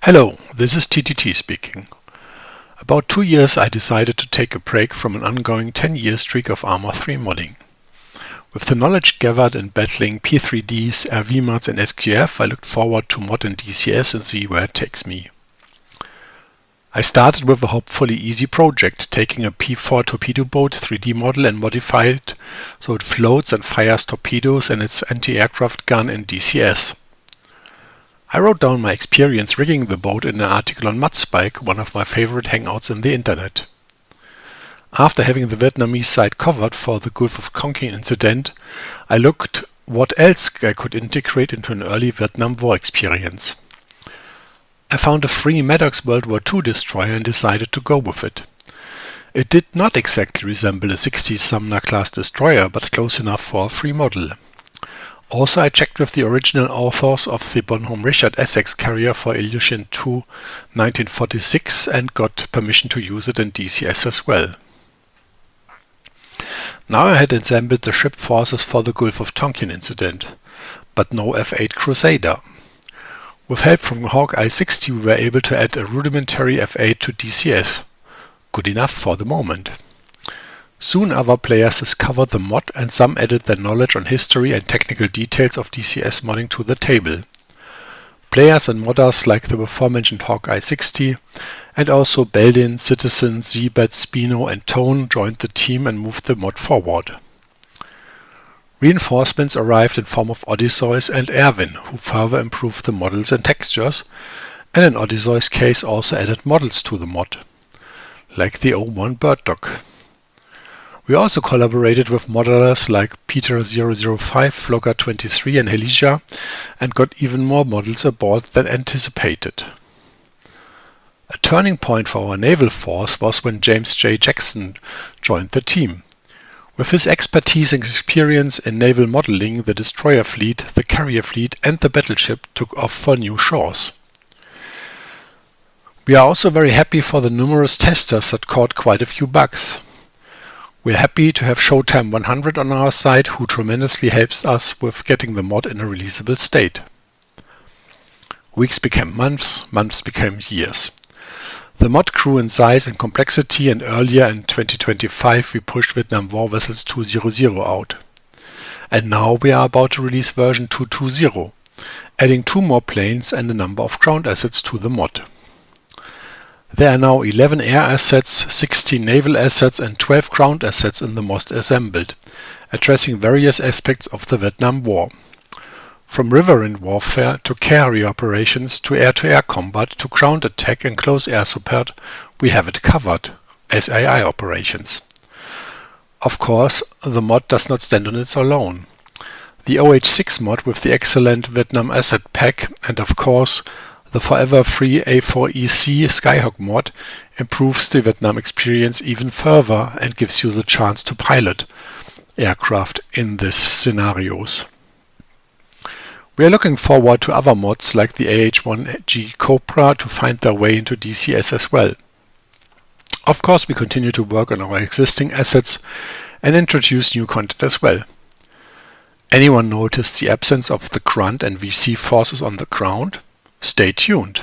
Hello, this is TTT speaking. About 2 years I decided to take a break from an ongoing 10-year streak of Arma 3 modding. With the knowledge gathered in battling P3Ds, RVMods and SQF, I looked forward to mod in DCS and see where it takes me. I started with a hopefully easy project, taking a P4 torpedo boat 3D model and modify it so it floats and fires torpedoes and its anti-aircraft gun in DCS. I wrote down my experience rigging the boat in an article on Mudspike, one of my favorite hangouts in the internet. After having the Vietnamese side covered for the Gulf of Tonkin incident, I looked what else I could integrate into an early Vietnam War experience. I found a free Maddox World War II destroyer and decided to go with it. It did not exactly resemble a 60s Sumner class destroyer, but close enough for a free model. Also, I checked with the original authors of the Bonhomme Richard Essex carrier for Ilyushin II 1946 and got permission to use it in DCS as well. Now I had assembled the ship forces for the Gulf of Tonkin incident, but no F-8 Crusader. With help from Hawkeye 60 we were able to add a rudimentary F-8 to DCS. Good enough for the moment. Soon other players discovered the mod and some added their knowledge on history and technical details of DCS modding to the table. Players and modders like the before-mentioned Hawkeye 60 and also Beldin, Citizen, Zebet, Spino and Tone joined the team and moved the mod forward. Reinforcements arrived in form of Odyseus and Erwin, who further improved the models and textures, and in Odysseus' case also added models to the mod, like the O1 Bird Dog. We also collaborated with modelers like Peter005, Flogger23 and Helicia and got even more models aboard than anticipated. A turning point for our naval force was when James J. Jackson joined the team. With his expertise and experience in naval modeling, the destroyer fleet, the carrier fleet and the battleship took off for new shores. We are also very happy for the numerous testers that caught quite a few bugs. We are happy to have Showtime 100 on our side, who tremendously helps us with getting the mod in a releasable state. Weeks became months, months became years. The mod grew in size and complexity, and earlier in 2025 we pushed Vietnam War Vessels 200 out. And now we are about to release version 220, adding 2 more planes and a number of ground assets to the mod. There are now 11 air assets, 16 naval assets and 12 ground assets in the mod assembled, addressing various aspects of the Vietnam War. From riverine warfare to carrier operations to air-to-air combat to ground attack and close air support, we have it covered as AI operations. Of course, the mod does not stand on its own. The OH6 mod with the excellent Vietnam asset pack and of course the forever free A4EC Skyhawk mod improves the Vietnam experience even further and gives you the chance to pilot aircraft in these scenarios. We are looking forward to other mods like the AH-1G Cobra to find their way into DCS as well. Of course, we continue to work on our existing assets and introduce new content as well. Anyone noticed the absence of the grunt and VC forces on the ground? Stay tuned.